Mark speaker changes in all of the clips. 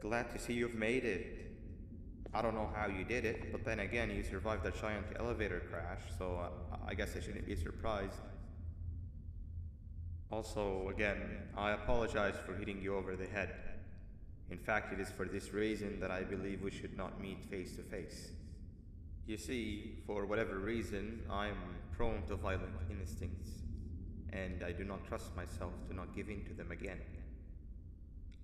Speaker 1: Glad to see you've made it. I don't know how you did it, but then again, you survived a giant elevator crash, so I guess I shouldn't be surprised. Also, again, I apologize for hitting you over the head. In fact, it is for this reason that I believe we should not meet face to face. You see, for whatever reason, I am prone to violent instincts, and I do not trust myself to not give in to them again.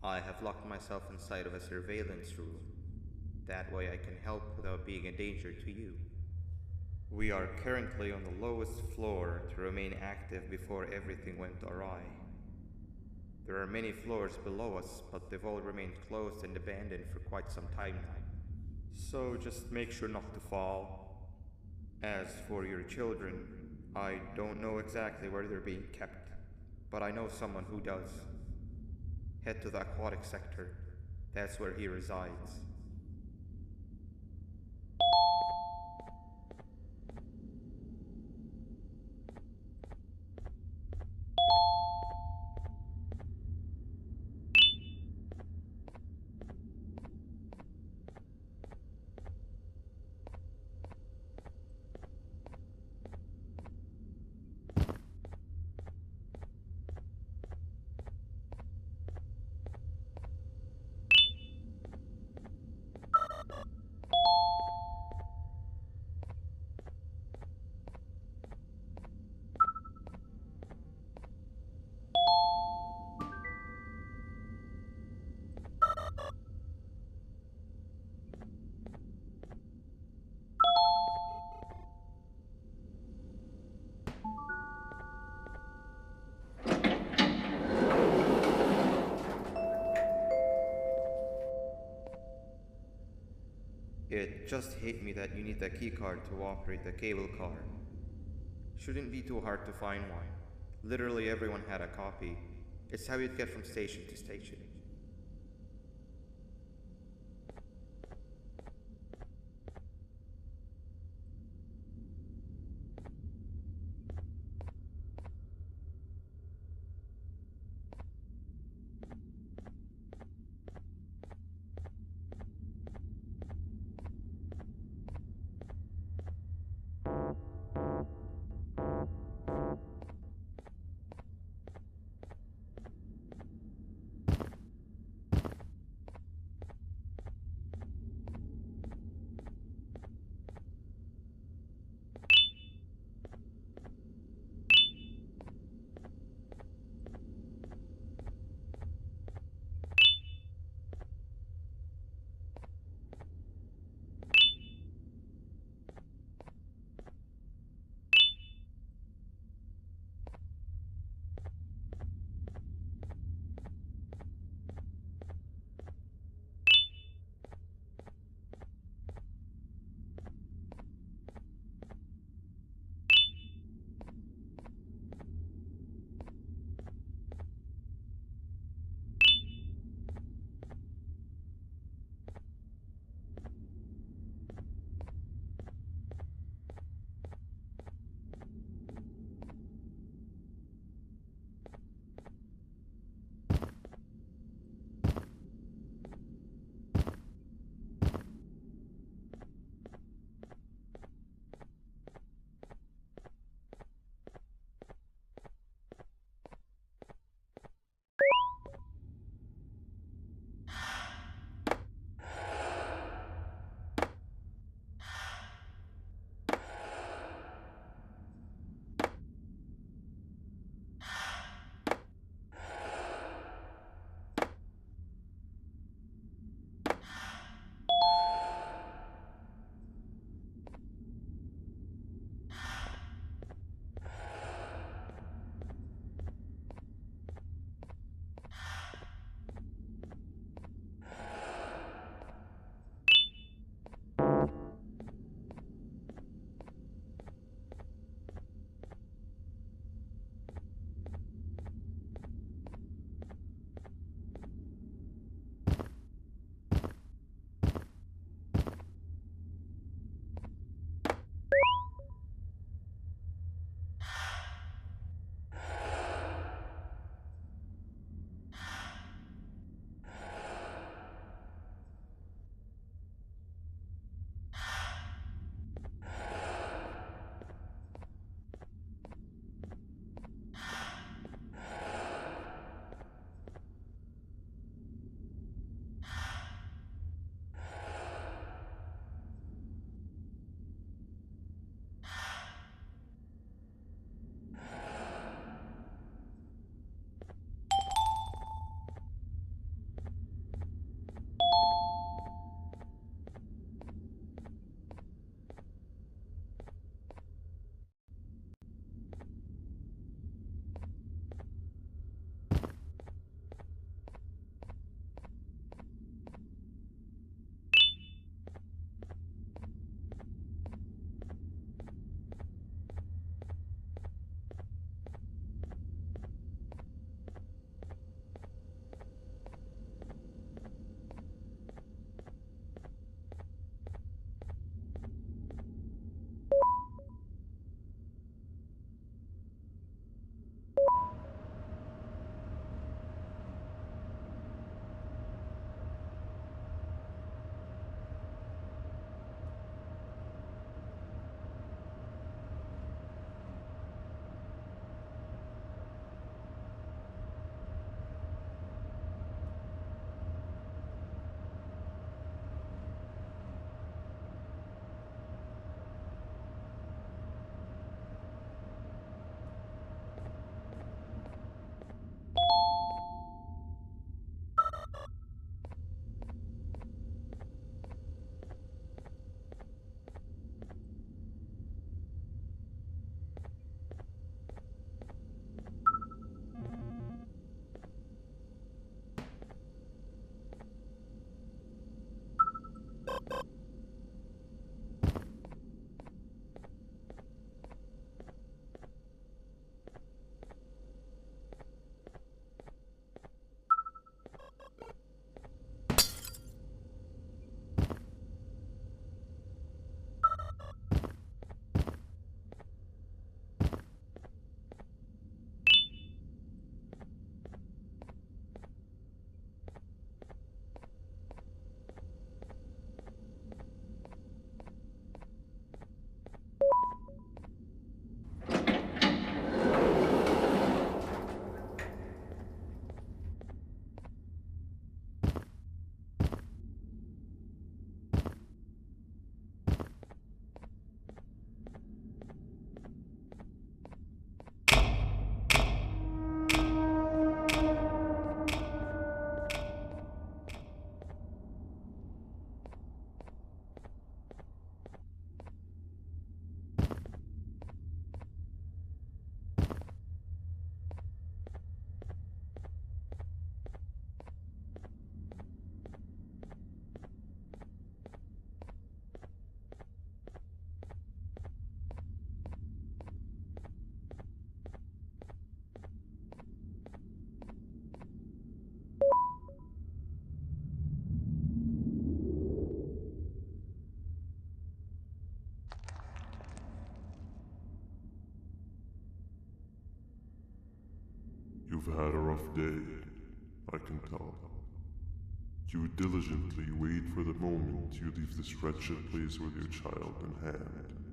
Speaker 1: I have locked myself inside of a surveillance room. That way I can help without being a danger to you. We are currently on the lowest floor to remain active before everything went awry. There are many floors below us, but they've all remained closed and abandoned for quite some time now. So just make sure not to fall. As for your children, I don't know exactly where they're being kept, but I know someone who does. Head to the aquatic sector. That's where he resides. It just hit me that you need the keycard to operate the cable car. Shouldn't be too hard to find one. Literally everyone had a copy. It's how you'd get from station to station.
Speaker 2: You've had a rough day, I can tell. You diligently wait for the moment you leave this wretched place with your child in hand.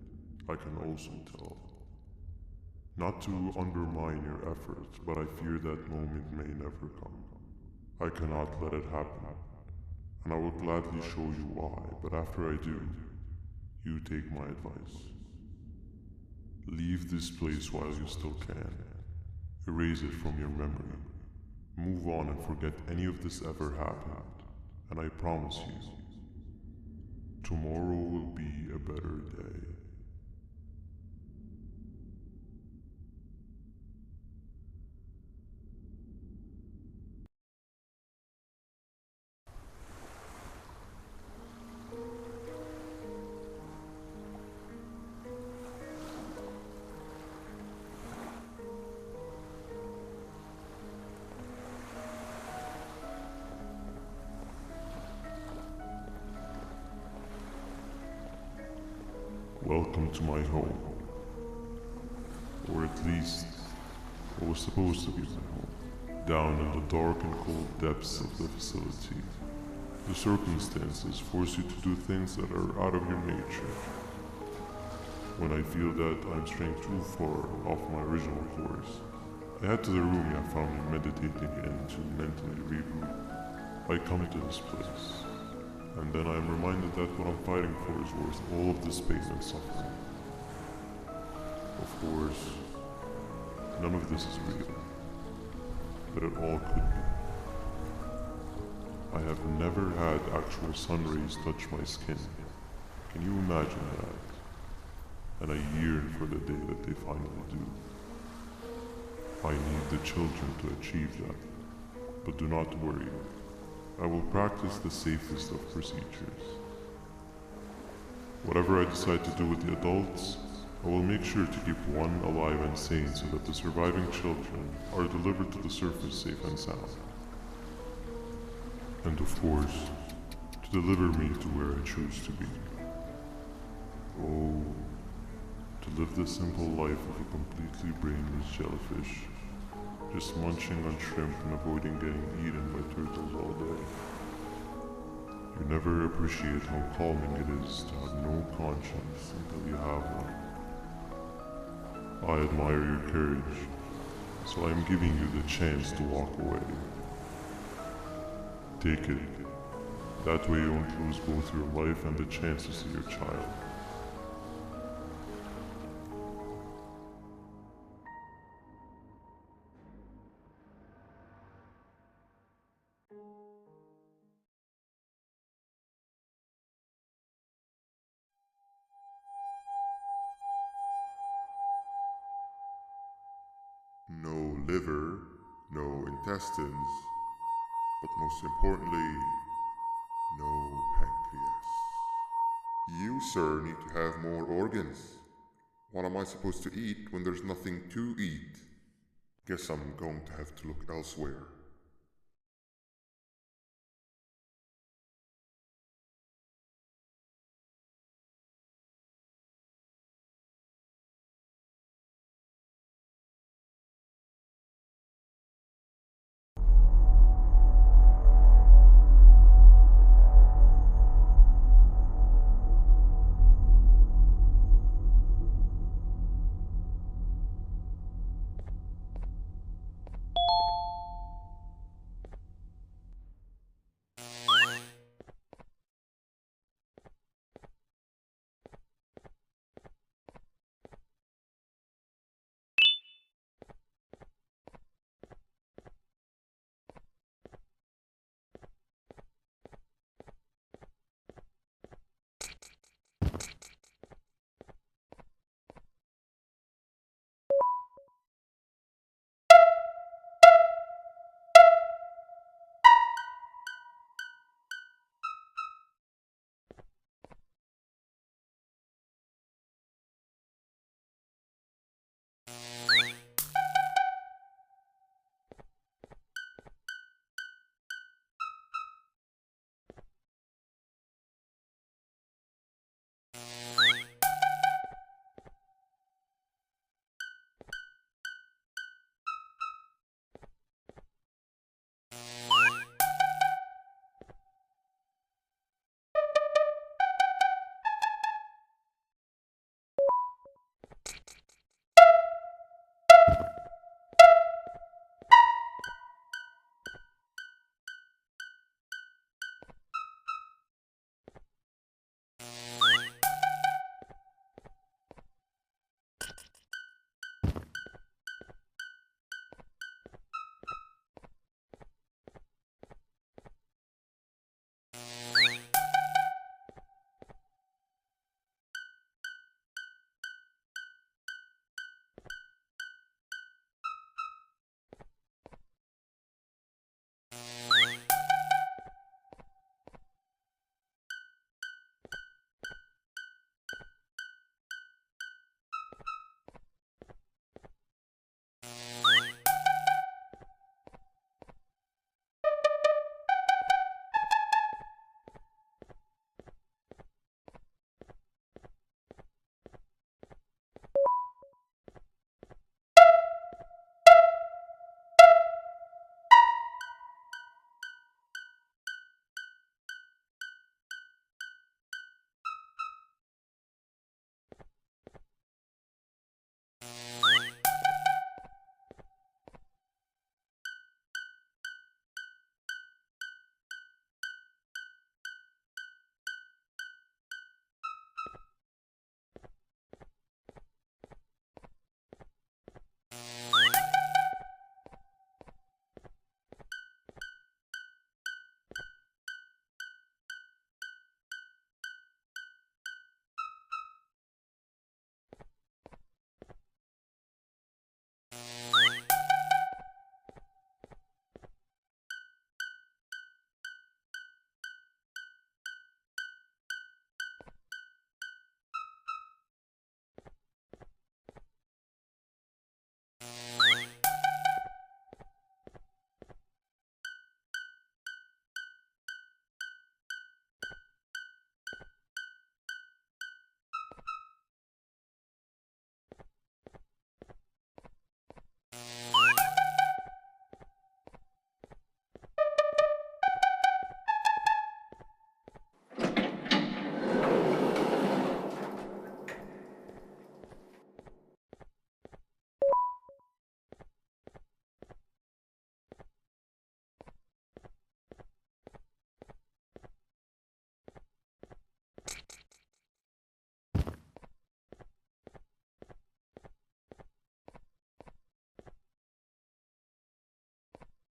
Speaker 2: I can also tell. Not to undermine your efforts, but I fear that moment may never come. I cannot let it happen, and I will gladly show you why, but after I do, you take my advice. Leave this place while you still can. Erase it from your memory. Move on and forget any of this ever happened, and I promise you, tomorrow will be a better day. Welcome to my home. Or at least, what was supposed to be my home. Down in the dark and cold depths of the facility, the circumstances force you to do things that are out of your nature. When I feel that I'm straying too far off my original course, I head to the room you found me meditating in to mentally regroup. I come to this place, and then I am reminded that what I'm fighting for is worth all of this pain and suffering. Of course, none of this is real, but it all could be. I have never had actual sun rays touch my skin. Can you imagine that? And I yearn for the day that they finally do. I need the children to achieve that, but do not worry. I will practice the safest of procedures. Whatever I decide to do with the adults, I will make sure to keep one alive and sane so that the surviving children are delivered to the surface safe and sound. And of course, to deliver me to where I choose to be. Oh, to live the simple life of a completely brainless jellyfish, just munching on shrimp and avoiding getting eaten by turtles all day. You never appreciate how calming it is to have no conscience until you have one. I admire your courage, so I am giving you the chance to walk away. Take it. That way you won't lose both your life and the chance to see your child.
Speaker 3: No liver, no intestines, but most importantly, no pancreas. You, sir, need to have more organs. What am I supposed to eat when there's nothing to eat? Guess I'm going to have to look elsewhere.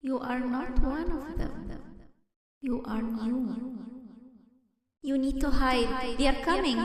Speaker 4: You are not one of them. You are new. You need to hide. They are coming.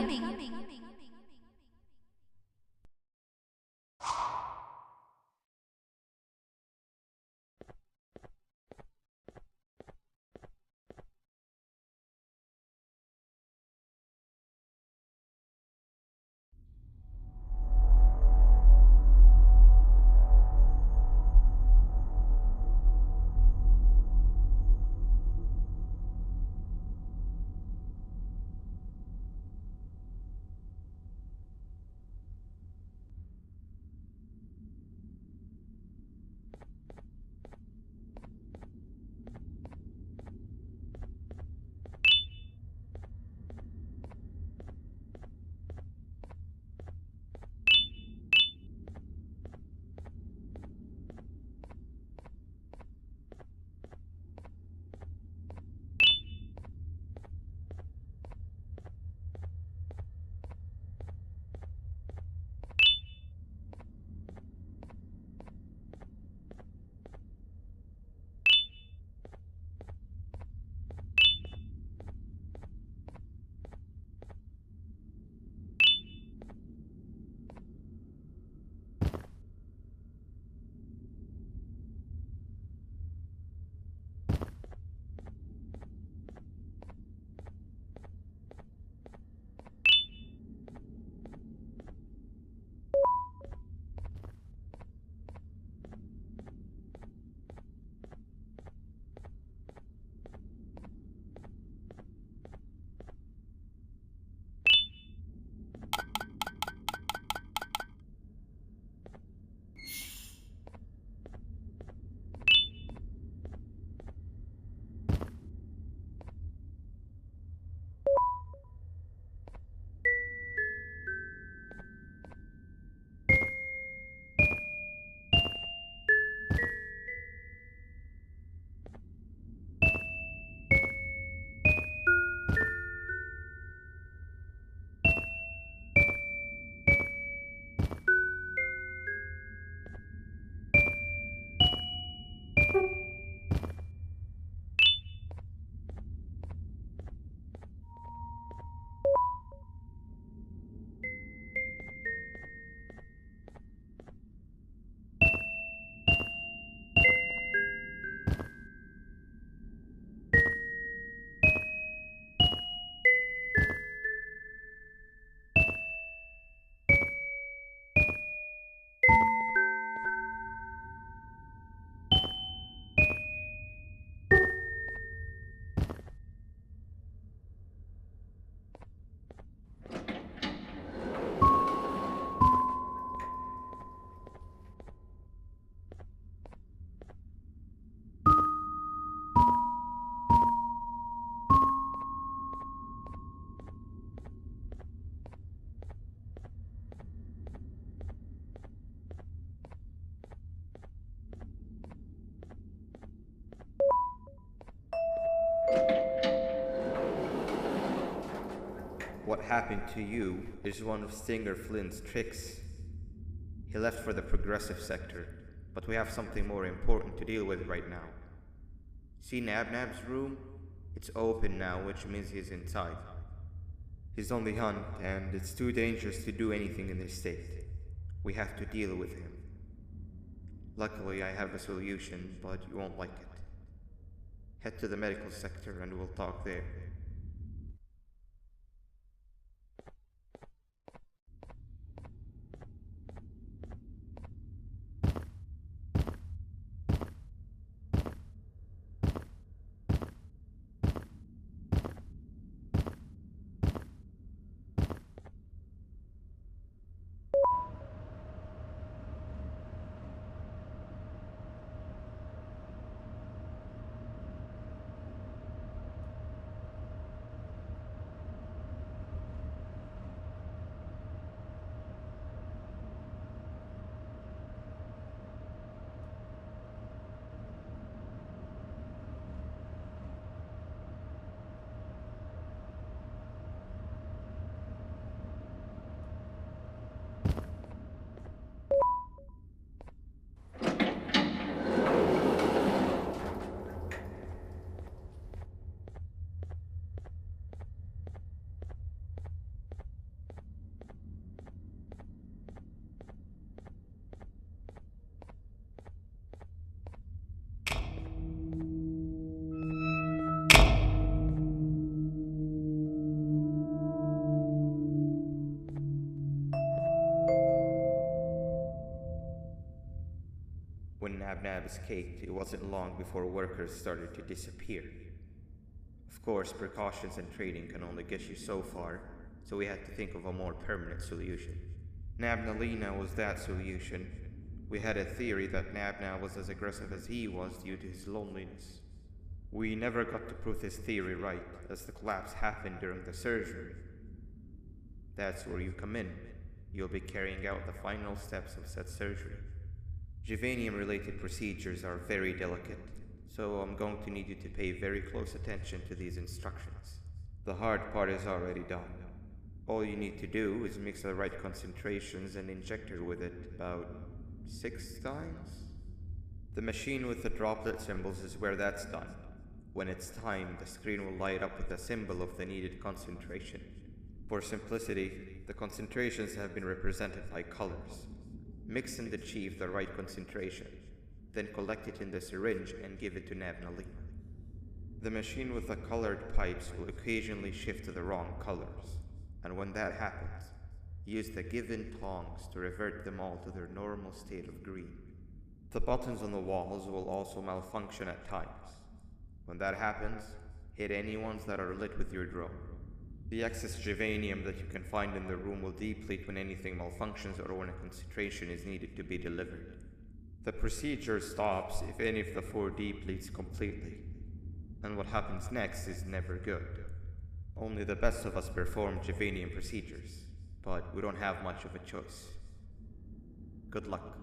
Speaker 1: What happened to you is one of Stinger Flynn's tricks. He left for the progressive sector, but we have something more important to deal with right now. See Nabnab's room? It's open now, which means he's inside. He's on the hunt, and it's too dangerous to do anything in this state. We have to deal with him. Luckily, I have a solution, but you won't like it. Head to the medical sector and we'll talk there. Nab escaped, it wasn't long before workers started to disappear. Of course, precautions and training can only get you so far, so we had to think of a more permanent solution. Nabnalina was that solution. We had a theory that Nabna was as aggressive as he was due to his loneliness. We never got to prove this theory right, as the collapse happened during the surgery. That's where you come in. You'll be carrying out the final steps of said surgery. Juvanium-related procedures are very delicate, so I'm going to need you to pay very close attention to these instructions. The hard part is already done. All you need to do is mix the right concentrations and inject her with it about 6 times. The machine with the droplet symbols is where that's done. When it's time, the screen will light up with the symbol of the needed concentration. For simplicity, the concentrations have been represented by colors. Mix and achieve the right concentration, then collect it in the syringe and give it to Nabnalina. The machine with the colored pipes will occasionally shift to the wrong colors, and when that happens, use the given tongs to revert them all to their normal state of green. The buttons on the walls will also malfunction at times. When that happens, hit any ones that are lit with your drone. The excess juvanium that you can find in the room will deplete when anything malfunctions or when a concentration is needed to be delivered. The procedure stops if any of the 4 depletes completely, and what happens next is never good. Only the best of us perform juvanium procedures, but we don't have much of a choice. Good luck.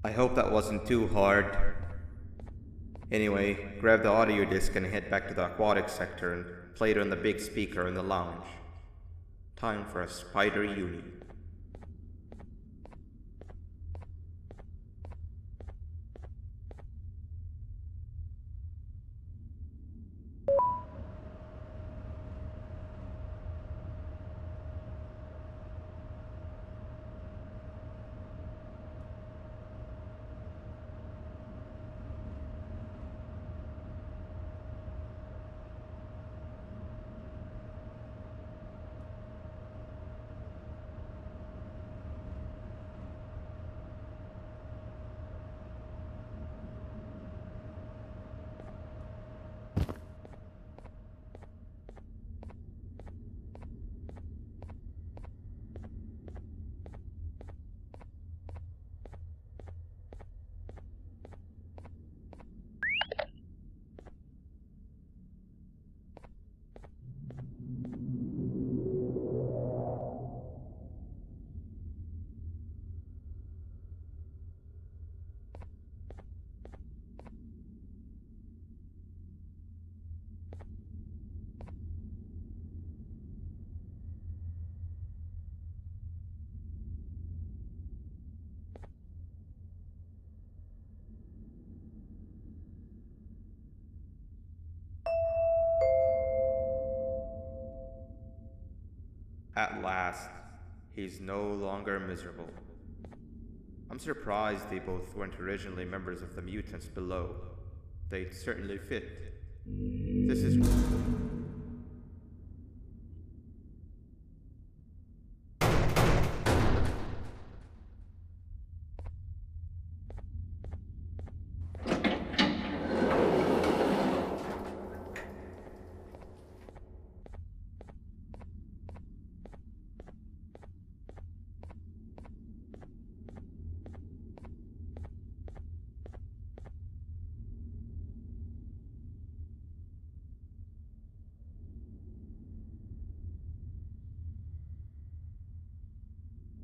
Speaker 1: I hope that wasn't too hard. Anyway, grab the audio disc and head back to the aquatic sector and play it on the big speaker in the lounge. Time for a spider uni. At last, he's no longer miserable. I'm surprised they both weren't originally members of the mutants below. They'd certainly fit. This is.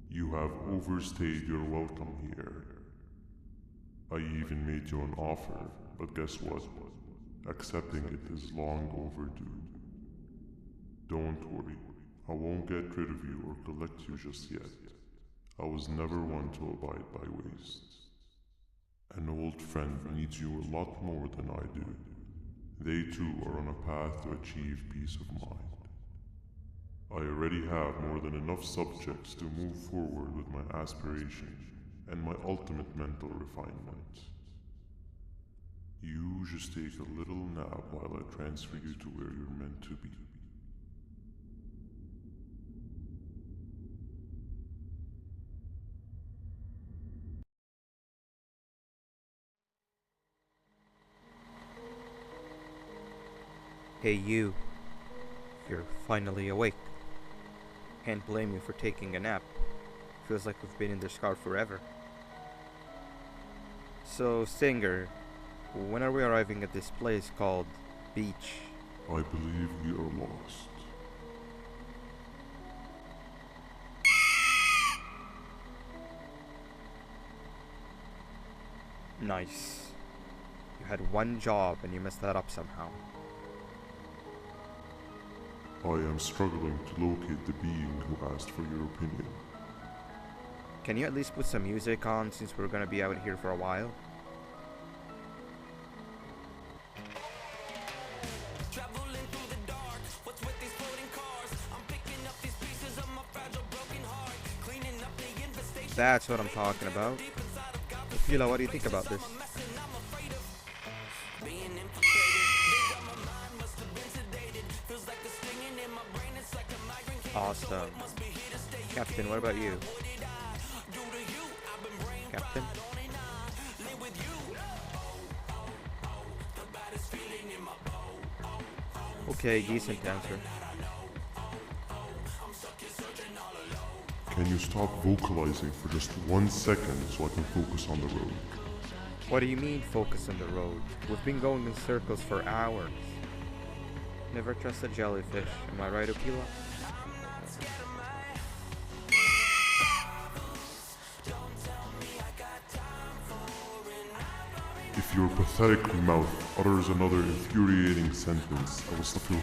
Speaker 2: You have overstayed your welcome here. I even made you an offer, but guess what? Accepting it is long overdue. Don't worry, I won't get rid of you or collect you just yet. I was never one to abide by waste. An old friend needs you a lot more than I do. They too are on a path to achieve peace of mind. I already have more than enough subjects to move forward with my aspiration and my ultimate mental refinement. You just take a little nap while I transfer you to where you're meant to be.
Speaker 1: Hey, you. You're finally awake. Can't blame you for taking a nap. Feels like we've been in this car forever. So, Stinger, when are we arriving at this place called Beach?
Speaker 2: I believe we are lost.
Speaker 1: Nice. You had one job and you messed that up somehow.
Speaker 2: I am struggling to locate the being who asked for your opinion.
Speaker 1: Can you at least put some music on since we're gonna be out here for a while? That's what I'm talking about. Opila, what do you think about this? Awesome. Captain, what about you? Captain? Okay, decent answer.
Speaker 2: Can you stop vocalizing for just 1 second so I can focus on the road?
Speaker 1: What do you mean focus on the road? We've been going in circles for hours. Never trust a jellyfish, am I right, Opila?
Speaker 2: If your pathetic mouth utters another infuriating sentence, I will slap your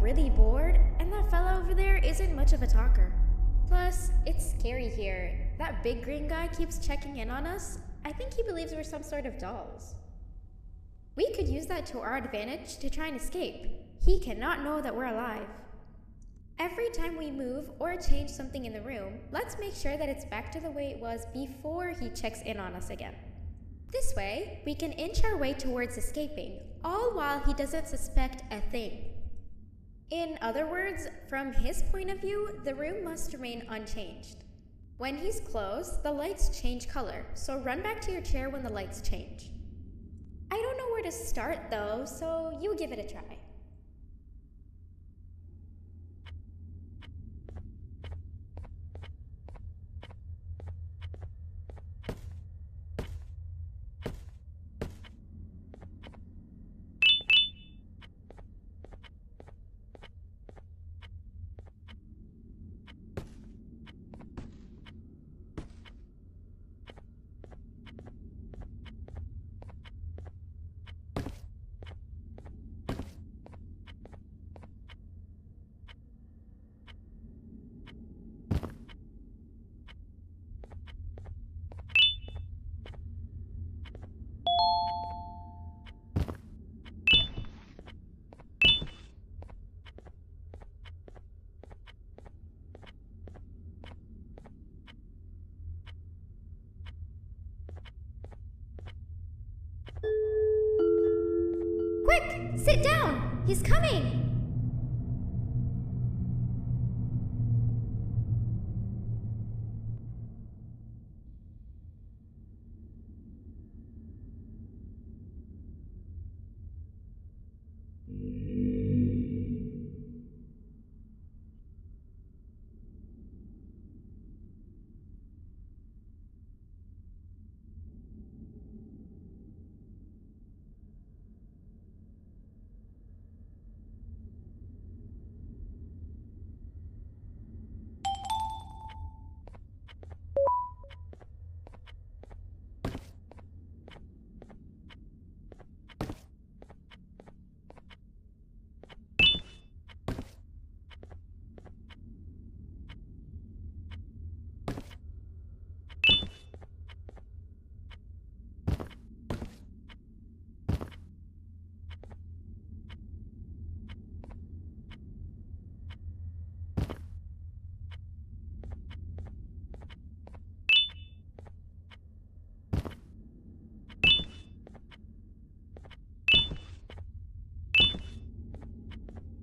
Speaker 5: really bored, and that fella over there isn't much of a talker. Plus, it's scary here. That big green guy keeps checking in on us. I think he believes we're some sort of dolls. We could use that to our advantage to try and escape. He cannot know that we're alive. Every time we move or change something in the room, let's make sure that it's back to the way it was before he checks in on us again. This way, we can inch our way towards escaping, all while he doesn't suspect a thing. In other words, from his point of view, the room must remain unchanged. When he's close, the lights change color, so run back to your chair when the lights change. I don't know where to start though, so you give it a try. Quick! Sit down! He's coming!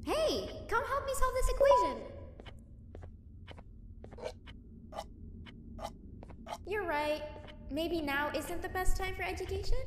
Speaker 5: Hey, come help me solve this equation. You're right. Maybe now isn't the best time for education?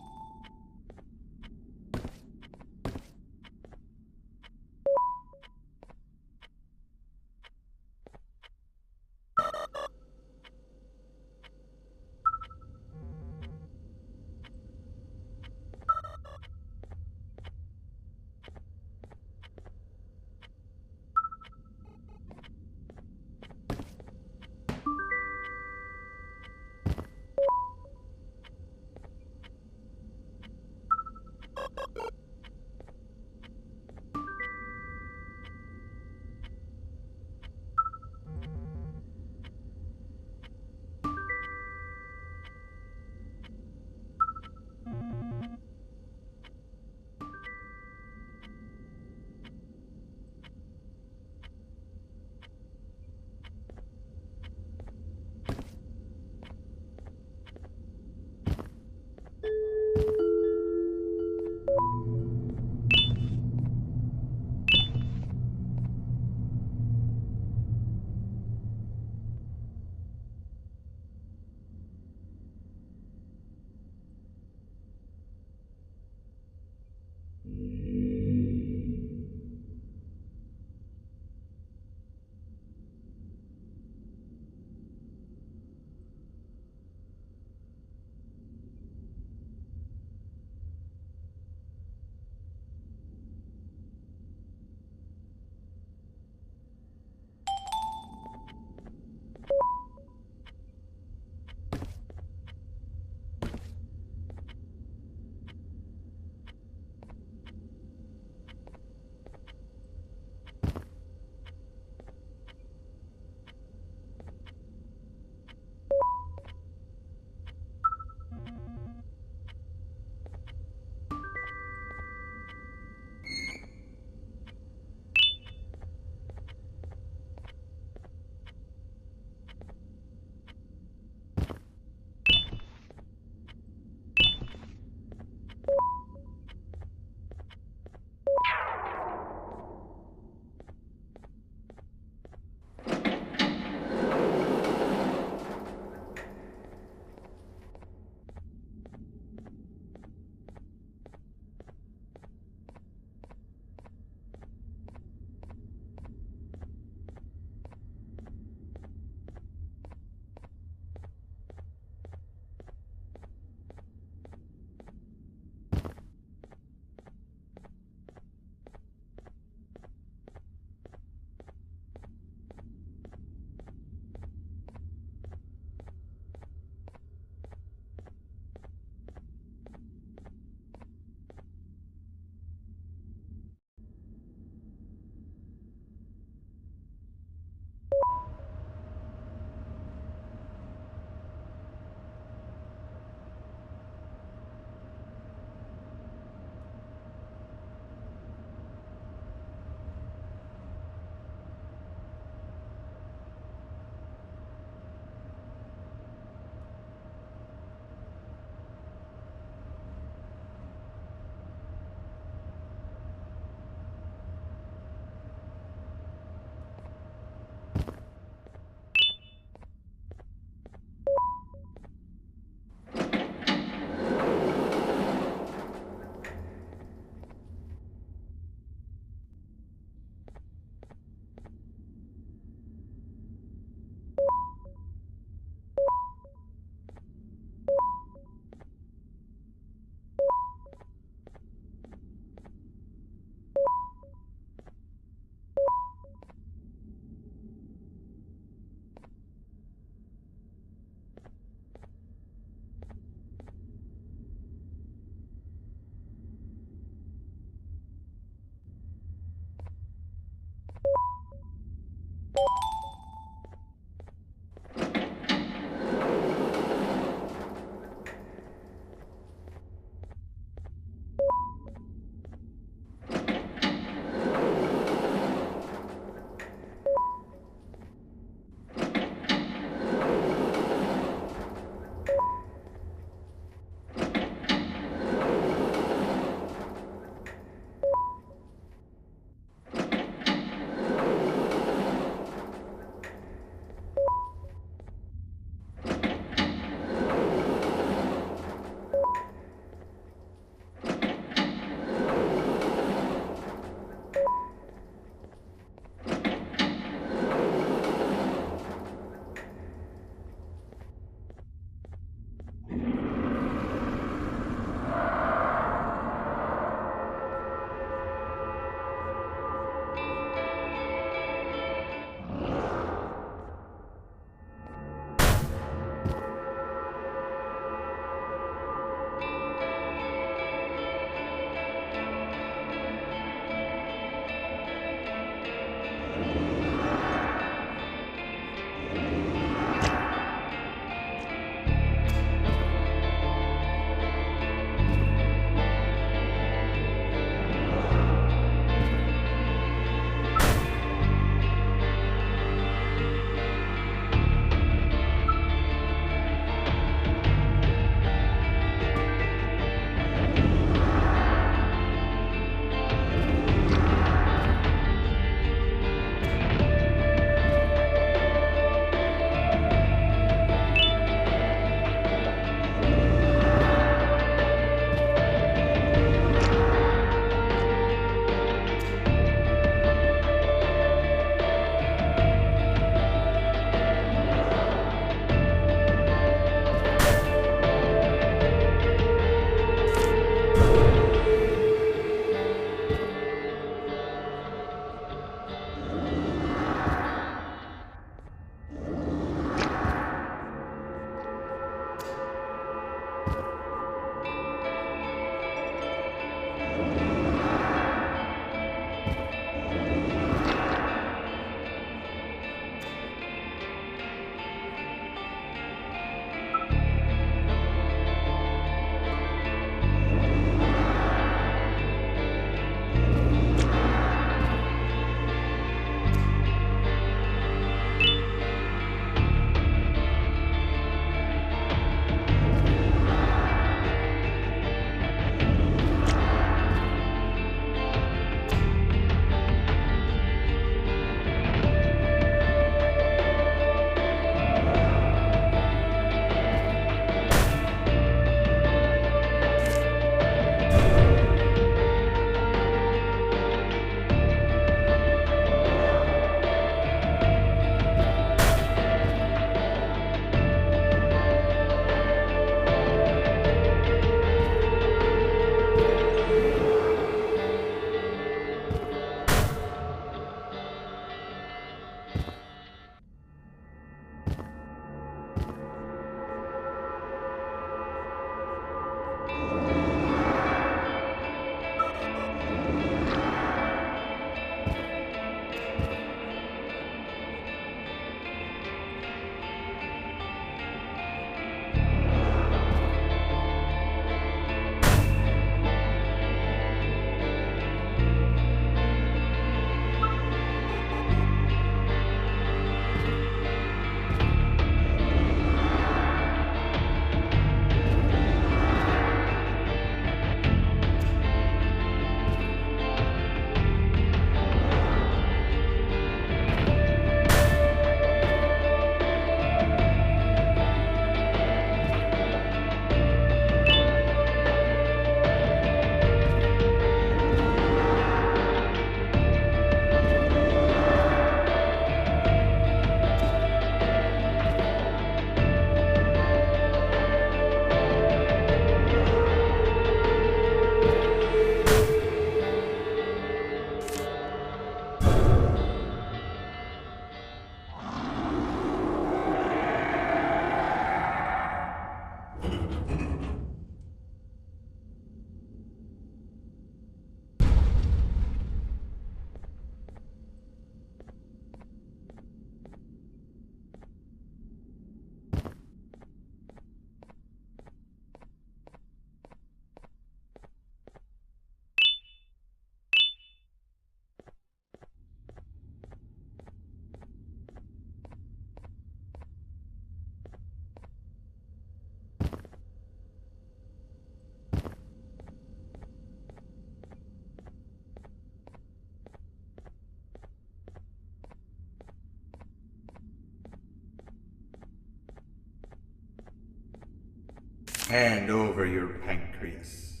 Speaker 1: Hand over your pancreas.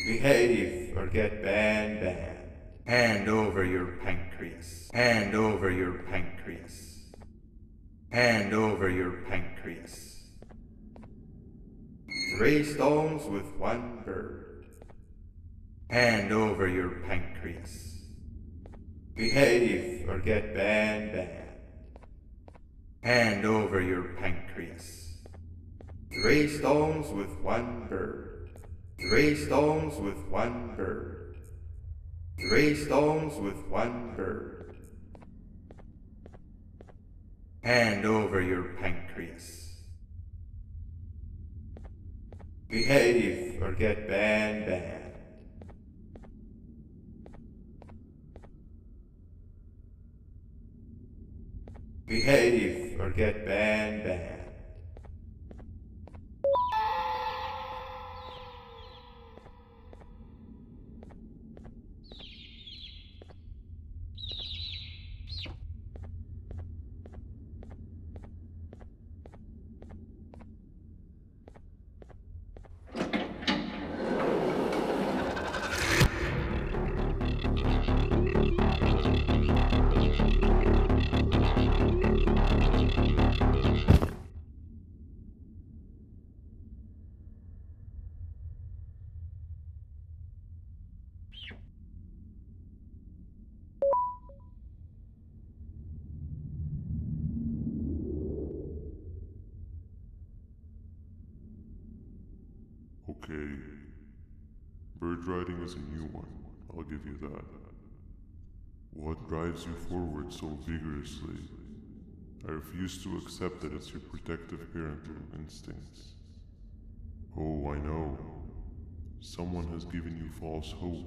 Speaker 1: Behave or get Banban. Hand over your pancreas. Hand over your pancreas. Hand over your pancreas. 3 stones with 1 bird. Hand over your pancreas. Behave or get Banban. Hand over your pancreas. 3 stones with 1 bird. 3 stones with 1 bird. 3 stones with 1 bird. Hand over your pancreas. Behave or get Banban. Behave or get Banban.
Speaker 2: Okay. Bird riding is a new one, I'll give you that. What drives you forward so vigorously? I refuse to accept that it's your protective parental instincts. Oh, I know. Someone has given you false hope.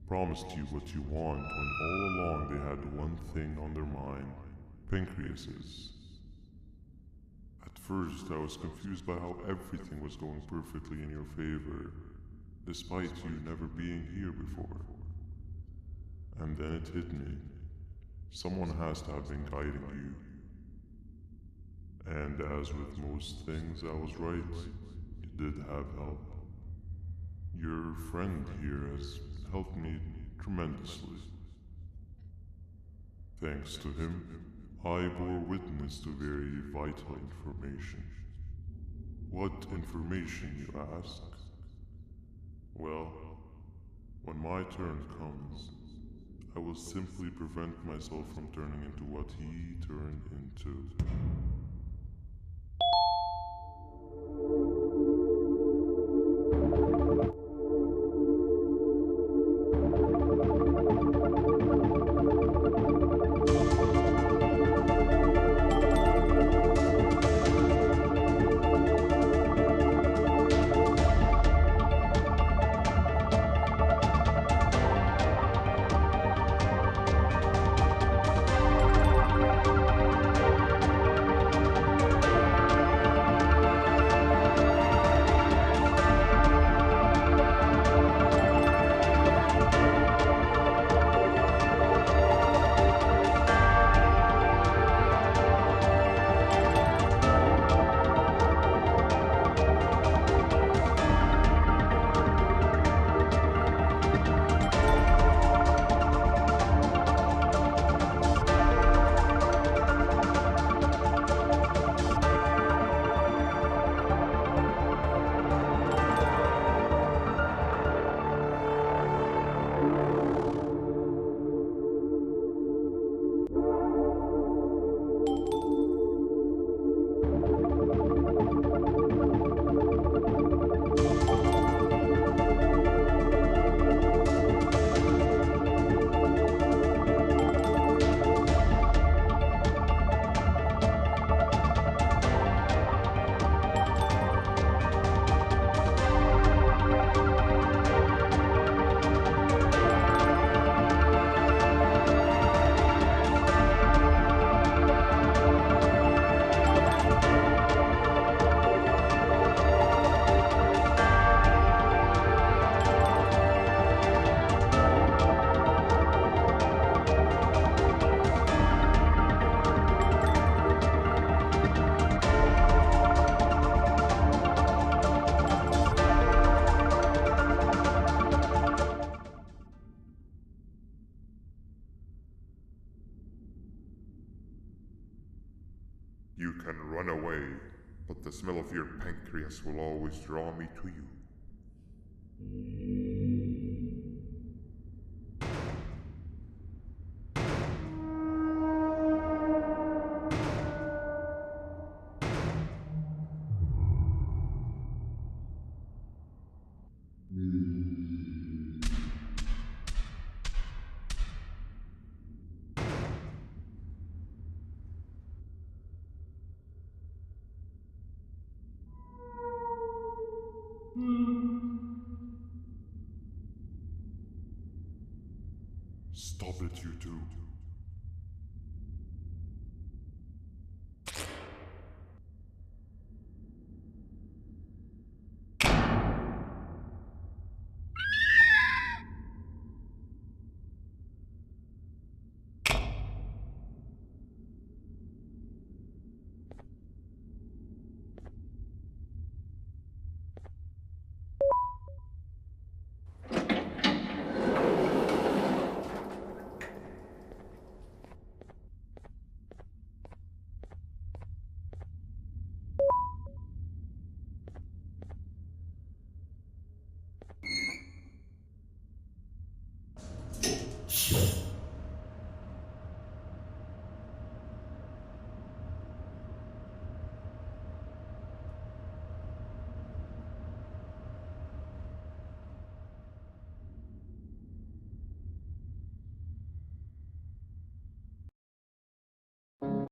Speaker 2: Promised you what you want when all along they had one thing on their mind. Pancreases. At first, I was confused by how everything was going perfectly in your favor, despite you never being here before. And then it hit me. Someone has to have been guiding you. And as with most things, I was right. You did have help. Your friend here has helped me tremendously. Thanks to him, I bore witness to very vital information. What information, you ask? Well, when my turn comes, I will simply prevent myself from turning into what he turned into.
Speaker 3: You can run away, but the smell of your pancreas will always draw me to you. Stop it, you two.